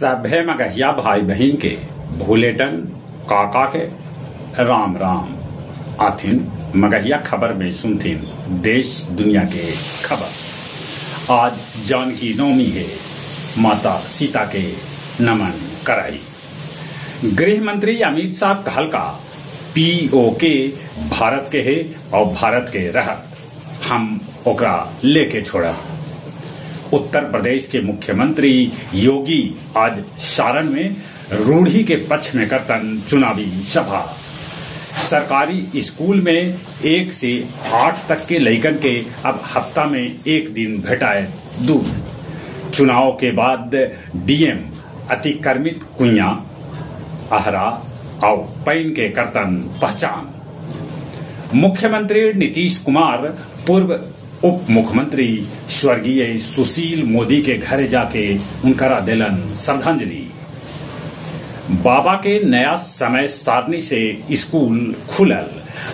सभे मगहिया भाई बहन के भूलेटन काका के राम राम आथिन मगहिया खबर में सुनथिन देश दुनिया के खबर। आज जानकी नवमी है, माता सीता के नमन कराई। गृह मंत्री अमित शाह कहलका पीओके भारत के है और भारत के रह हम ओकरा लेके छोड़ा। उत्तर प्रदेश के मुख्यमंत्री योगी आज सारण में रूढ़ी के पक्ष में करतन चुनावी सभा। सरकारी स्कूल में 1 से 8 तक के लइकन के अब हफ्ता में 1 दिन भेटाए दूध। चुनाव के बाद डीएम अतिक्रमित कुइया आहरा और पैन के करतन पहचान। मुख्यमंत्री नीतीश कुमार पूर्व उप मुख्यमंत्री स्वर्गीय सुशील मोदी के घर जाके उनकरा दिलन श्रद्धांजलि। बाबा के नया समय सारणी से स्कूल खुलल,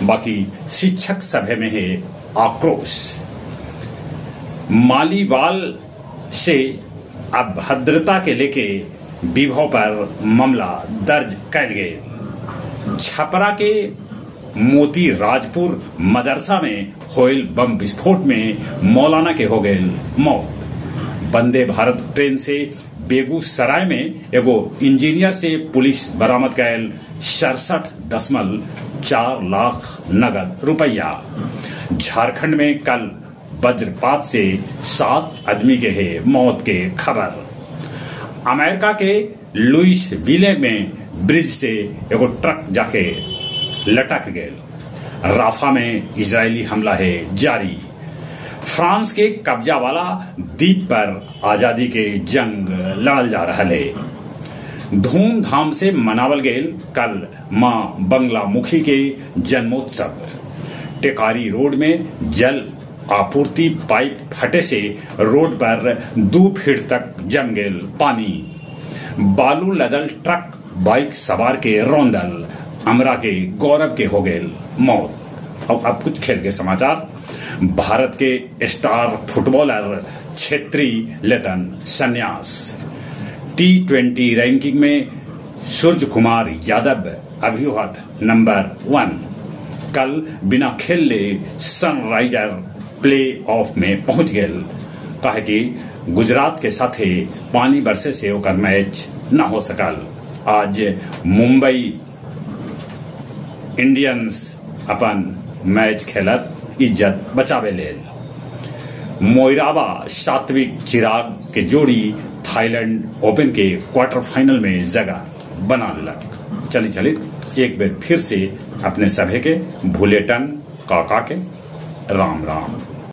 बाकी शिक्षक सभा में है आक्रोश। मालीवाल से अभद्रता के लेके विभव पर मामला दर्ज कैल गए। छपरा के मोती राजपुर मदरसा में होयल बम विस्फोट में मौलाना के हो गए मौत। वंदे भारत ट्रेन से बेगूसराय में एगो इंजीनियर से पुलिस बरामद कैल 67.4 लाख नगद रुपया। झारखंड में कल वज्रपात से 7 आदमी के है मौत के खबर। अमेरिका के लुइसविले में ब्रिज से एगो ट्रक जाके लटक गए। राफा में इजरायली हमला है जारी। फ्रांस के कब्जा वाला द्वीप पर आजादी के जंग लड़ल जा रहा है। धूमधाम से मनावल गए कल माँ बंगलामुखी के जन्मोत्सव। टेकारी रोड में जल आपूर्ति पाइप फटे से रोड पर 2 फीट तक जम गए पानी। बालू लदल ट्रक बाइक सवार के रौंदल, अमरा के गौरव के हो गए मौत। और अब कुछ खेल के समाचार। भारत के स्टार फुटबॉलर छेत्री लेतन संन्यास। T20 रैंकिंग में सूर्य कुमार यादव अभिहत नंबर 1। कल बिना खेले सनराइजर प्ले ऑफ में पहुंच गए। कहे कि गुजरात के साथे पानी बरसे से ओकर मैच न हो सकल। आज मुंबई इंडियंस अपन मैच खेलत इज्जत बचावे ले। मोइराबा सात्विक चिराग के जोड़ी थाईलैंड ओपन के क्वार्टर फाइनल में जगह बना लेलक। चली एक बार फिर से अपने सभे के भूलेटन काका के राम राम।